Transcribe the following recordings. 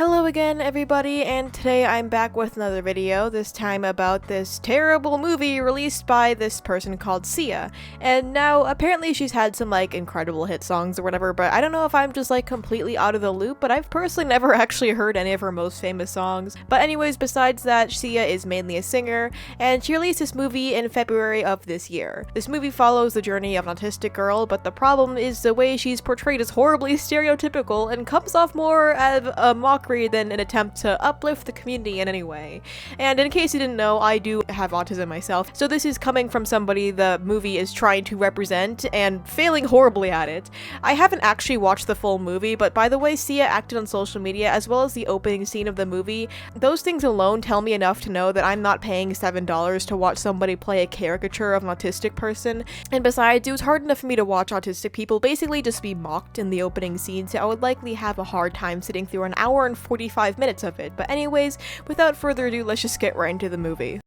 Hello again, everybody, and today I'm back with another video, this time about this terrible movie released by this person called Sia. And now, apparently she's had some, incredible hit songs or whatever, but I don't know if I'm just, completely out of the loop, but I've personally never actually heard any of her most famous songs. But anyways, besides that, Sia is mainly a singer, and she released this movie in February of this year. This movie follows the journey of an autistic girl, but the problem is the way she's portrayed is horribly stereotypical and comes off more as a mockery than an attempt to uplift the community in any way. And in case you didn't know, I do have autism myself, so this is coming from somebody the movie is trying to represent and failing horribly at it. I haven't actually watched the full movie, but by the way Sia acted on social media as well as the opening scene of the movie, those things alone tell me enough to know that I'm not paying $7 to watch somebody play a caricature of an autistic person. And besides, it was hard enough for me to watch autistic people basically just be mocked in the opening scene, so I would likely have a hard time sitting through an hour and 45 minutes of it. But anyways, without further ado, let's just get right into the movie.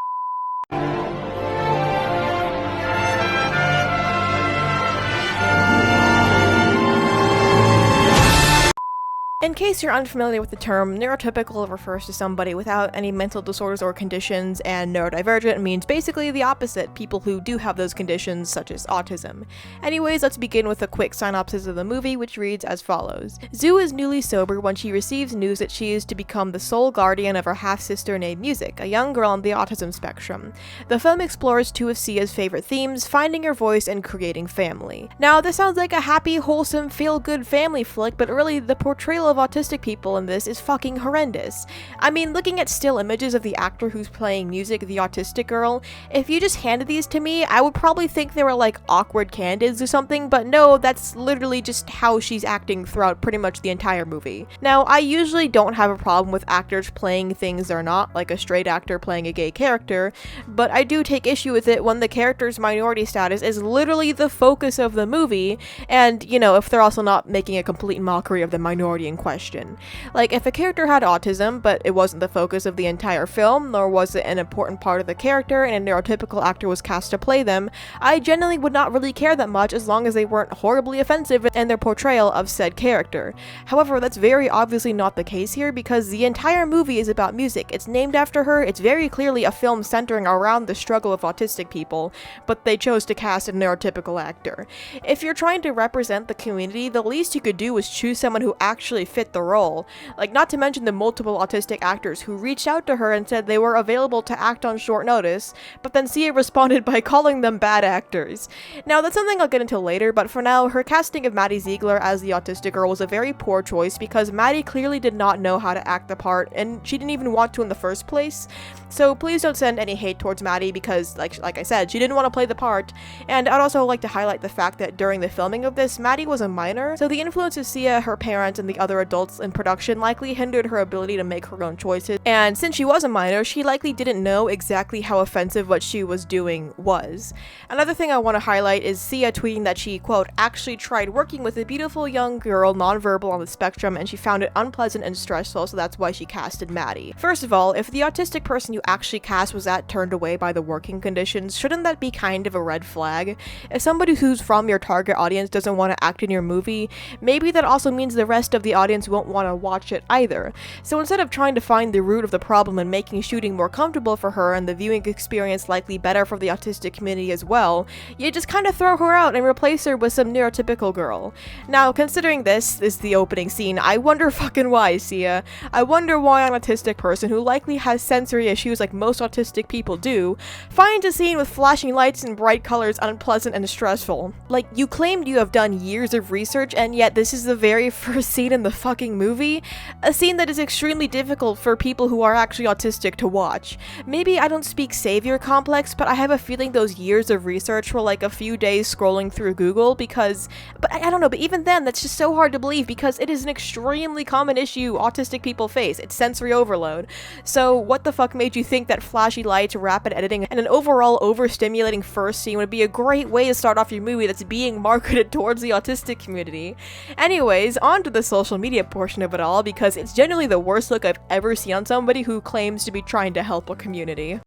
In case you're unfamiliar with the term, neurotypical refers to somebody without any mental disorders or conditions, and neurodivergent means basically the opposite, people who do have those conditions, such as autism. Anyways, let's begin with a quick synopsis of the movie, which reads as follows. Zhu is newly sober when she receives news that she is to become the sole guardian of her half-sister named Music, a young girl on the autism spectrum. The film explores two of Sia's favorite themes, finding her voice and creating family. Now, this sounds like a happy, wholesome, feel-good family flick, but really, the portrayal of autistic people in this is fucking horrendous. I mean, looking at still images of the actor who's playing Music, the autistic girl, if you just handed these to me, I would probably think they were awkward candids or something, but no, that's literally just how she's acting throughout pretty much the entire movie. Now, I usually don't have a problem with actors playing things they're not, like a straight actor playing a gay character, but I do take issue with it when the character's minority status is literally the focus of the movie, and, if they're also not making a complete mockery of the minority in question. If a character had autism, but it wasn't the focus of the entire film, nor was it an important part of the character, and a neurotypical actor was cast to play them, I generally would not really care that much as long as they weren't horribly offensive in their portrayal of said character. However, that's very obviously not the case here because the entire movie is about Music. It's named after her, it's very clearly a film centering around the struggle of autistic people, but they chose to cast a neurotypical actor. If you're trying to represent the community, the least you could do is choose someone who actually fit the role. Not to mention the multiple autistic actors who reached out to her and said they were available to act on short notice, but then Sia responded by calling them bad actors. Now, that's something I'll get into later, but for now, her casting of Maddie Ziegler as the autistic girl was a very poor choice because Maddie clearly did not know how to act the part, and she didn't even want to in the first place. So please don't send any hate towards Maddie because, like I said, she didn't want to play the part. And I'd also like to highlight the fact that during the filming of this, Maddie was a minor, so the influence of Sia, her parents, and the other adults in production likely hindered her ability to make her own choices. And since she was a minor, she likely didn't know exactly how offensive what she was doing was. Another thing I want to highlight is Sia tweeting that she, quote, actually tried working with a beautiful young girl nonverbal on the spectrum and she found it unpleasant and stressful, so that's why she casted Maddie. First of all, if the autistic person you actually cast was that turned away by the working conditions, shouldn't that be kind of a red flag? If somebody who's from your target audience doesn't want to act in your movie, maybe that also means the rest of the audience won't want to watch it either. So instead of trying to find the root of the problem and making shooting more comfortable for her and the viewing experience likely better for the autistic community as well, you just kind of throw her out and replace her with some neurotypical girl. Now, considering this is the opening scene, I wonder fucking why, Sia. I wonder why an autistic person who likely has sensory issues like most autistic people do, finds a scene with flashing lights and bright colors unpleasant and stressful. You claimed you have done years of research, and yet this is the very first scene in the fucking movie? A scene that is extremely difficult for people who are actually autistic to watch. Maybe I don't speak savior complex, but I have a feeling those years of research were a few days scrolling through Google because, but I don't know, but even then, that's just so hard to believe because it is an extremely common issue autistic people face. It's sensory overload. So what the fuck made you think that flashy lights, rapid editing, and an overall overstimulating first scene would be a great way to start off your movie that's being marketed towards the autistic community? Anyways, on to the social media portion of it all because it's generally the worst look I've ever seen on somebody who claims to be trying to help a community.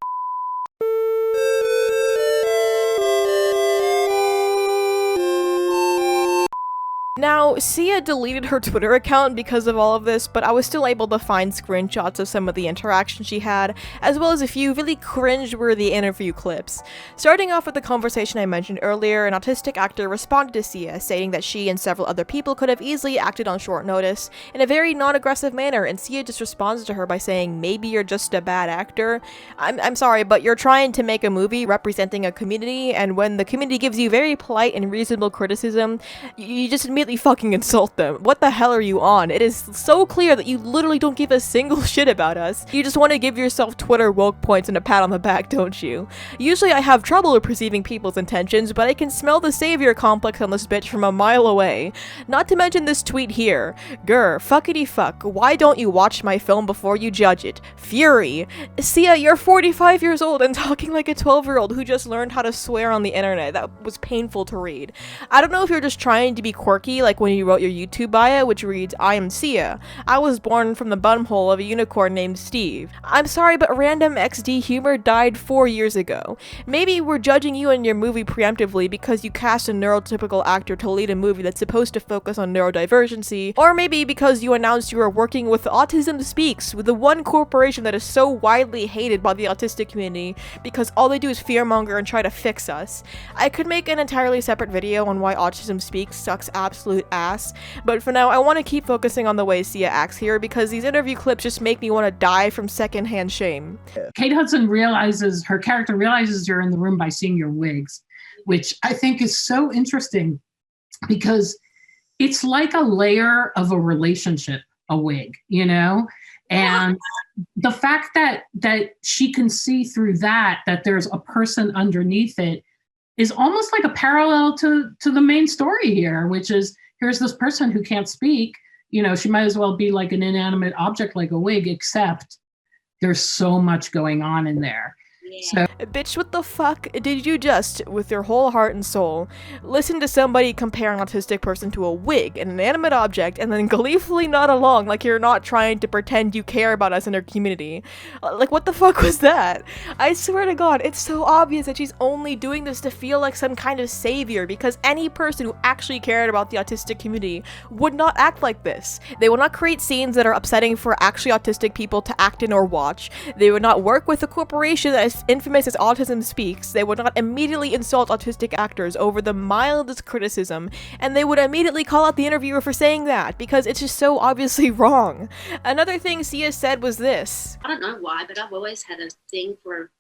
Now, Sia deleted her Twitter account because of all of this, but I was still able to find screenshots of some of the interactions she had, as well as a few really cringe-worthy interview clips. Starting off with the conversation I mentioned earlier, an autistic actor responded to Sia, saying that she and several other people could have easily acted on short notice in a very non-aggressive manner, and Sia just responds to her by saying, "Maybe you're just a bad actor. I'm sorry, but you're trying to make a movie representing a community, and when the community gives you very polite and reasonable criticism, you just immediately fucking insult them. What the hell are you on? It is so clear that you literally don't give a single shit about us. You just want to give yourself Twitter woke points and a pat on the back, don't you? Usually I have trouble perceiving people's intentions, but I can smell the savior complex on this bitch from a mile away. Not to mention this tweet here. Grr, fuckity fuck, why don't you watch my film before you judge it? Fury. Sia, you're 45 years old and talking like a 12-year-old who just learned how to swear on the internet. That was painful to read. I don't know if you're just trying to be quirky like when you wrote your YouTube bio, which reads, "I am Sia. I was born from the butthole of a unicorn named Steve. I'm sorry, but random XD humor died 4 years ago. Maybe we're judging you and your movie preemptively because you cast a neurotypical actor to lead a movie that's supposed to focus on neurodivergency, or maybe because you announced you were working with Autism Speaks, with the one corporation that is so widely hated by the autistic community because all they do is fearmonger and try to fix us. I could make an entirely separate video on why Autism Speaks sucks absolute ass, but for now I want to keep focusing on the way Sia acts here because these interview clips just make me want to die from secondhand shame." Kate Hudson her character realizes you're in the room by seeing your wigs, which I think is so interesting because it's like a layer of a relationship, a wig, you know? And the fact that she can see through that there's a person underneath it is almost like a parallel to the main story here, which is here's this person who can't speak, you know, she might as well be like an inanimate object like a wig, except there's so much going on in there. Yeah. So, bitch, what the fuck did you just, with your whole heart and soul, listen to somebody compare an autistic person to a wig, an inanimate object, and then gleefully nod along like you're not trying to pretend you care about us in our community? Like, what the fuck was that? I swear to God, it's so obvious that she's only doing this to feel like some kind of savior, because any person who actually cared about the autistic community would not act like this. They would not create scenes that are upsetting for actually autistic people to act in or watch. They would not work with a corporation that is infamous as Autism Speaks. They would not immediately insult autistic actors over the mildest criticism, and they would immediately call out the interviewer for saying that, because it's just so obviously wrong. Another thing Sia said was this. I don't know why, but I've always had a thing for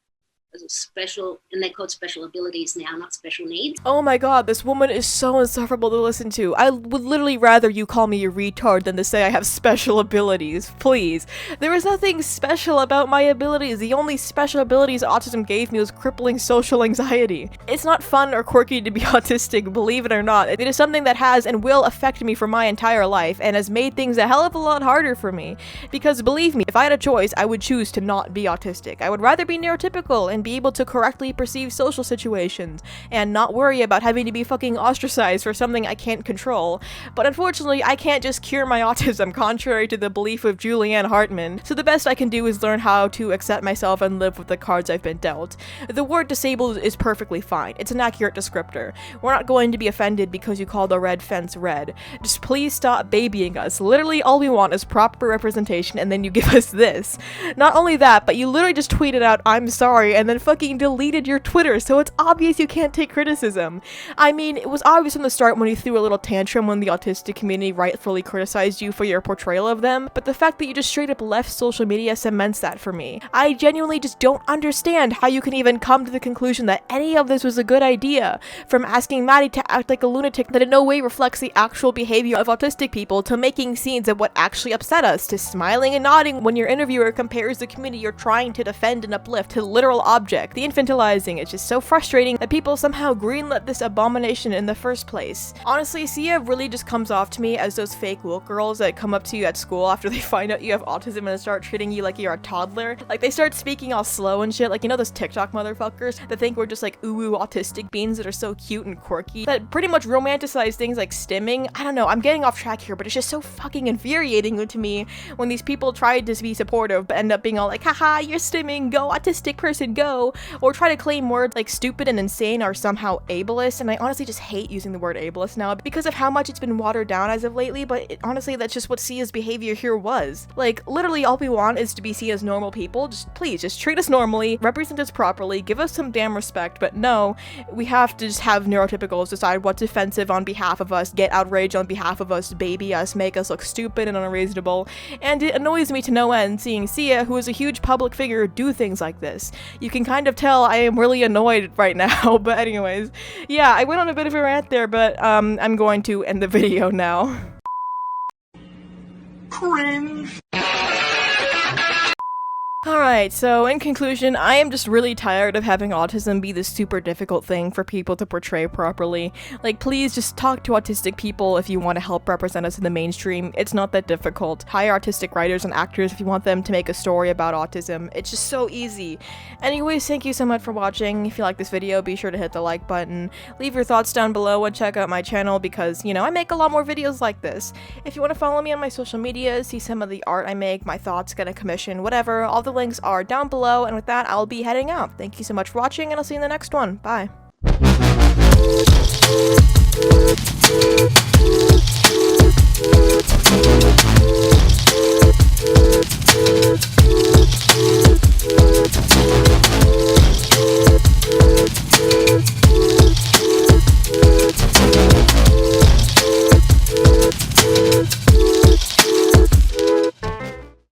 special, and they're called special abilities now, not special needs. Oh my god, this woman is so insufferable to listen to. I would literally rather you call me a retard than to say I have special abilities. Please. There is nothing special about my abilities. The only special abilities autism gave me was crippling social anxiety. It's not fun or quirky to be autistic, believe it or not. It is something that has and will affect me for my entire life, and has made things a hell of a lot harder for me. Because believe me, if I had a choice, I would choose to not be autistic. I would rather be neurotypical and be able to correctly perceive social situations and not worry about having to be fucking ostracized for something I can't control. But unfortunately, I can't just cure my autism, contrary to the belief of Julianne Hartman, so the best I can do is learn how to accept myself and live with the cards I've been dealt. The word disabled is perfectly fine. It's an accurate descriptor. We're not going to be offended because you call the red fence red. Just please stop babying us. Literally all we want is proper representation, and then you give us this. Not only that, but you literally just tweeted out, "I'm sorry," and then fucking deleted your Twitter, so it's obvious you can't take criticism. I mean, it was obvious from the start when you threw a little tantrum when the autistic community rightfully criticized you for your portrayal of them, but the fact that you just straight up left social media cements that for me. I genuinely just don't understand how you can even come to the conclusion that any of this was a good idea, from asking Maddie to act like a lunatic that in no way reflects the actual behavior of autistic people, to making scenes of what actually upset us, to smiling and nodding when your interviewer compares the community you're trying to defend and uplift to literal objects. The infantilizing is just so frustrating that people somehow greenlit this abomination in the first place. Honestly, Sia really just comes off to me as those fake woke girls that come up to you at school after they find out you have autism and start treating you like you're a toddler. Like, they start speaking all slow and shit, like, you know those TikTok motherfuckers that think we're just like ooh autistic beans that are so cute and quirky, that pretty much romanticize things like stimming. I don't know, I'm getting off track here, but it's just so fucking infuriating to me when these people try to be supportive but end up being all like, haha, you're stimming, go autistic person, go. show, or try to claim words like stupid and insane are somehow ableist, and I honestly just hate using the word ableist now because of how much it's been watered down as of lately, but honestly that's just what Sia's behavior here was. Like, literally all we want is to be seen as normal people. Please, just treat us normally, represent us properly, give us some damn respect, but no, we have to just have neurotypicals decide what's offensive on behalf of us, get outraged on behalf of us, baby us, make us look stupid and unreasonable, and it annoys me to no end seeing Sia, who is a huge public figure, do things like this. You can kind of tell I am really annoyed right now, but anyways, yeah, I went on a bit of a rant there, but I'm going to end the video now. Cringe. Alright, so in conclusion, I am just really tired of having autism be this super difficult thing for people to portray properly. Like, please just talk to autistic people if you want to help represent us in the mainstream. It's not that difficult. Hire autistic writers and actors if you want them to make a story about autism. It's just so easy. Anyways, thank you so much for watching. If you like this video, be sure to hit the like button. Leave your thoughts down below and check out my channel because, you know, I make a lot more videos like this. If you want to follow me on my social media, see some of the art I make, my thoughts, get a commission, whatever, all the links are down below, and with that, I'll be heading out. Thank you so much for watching, and I'll see you in the next one. Bye.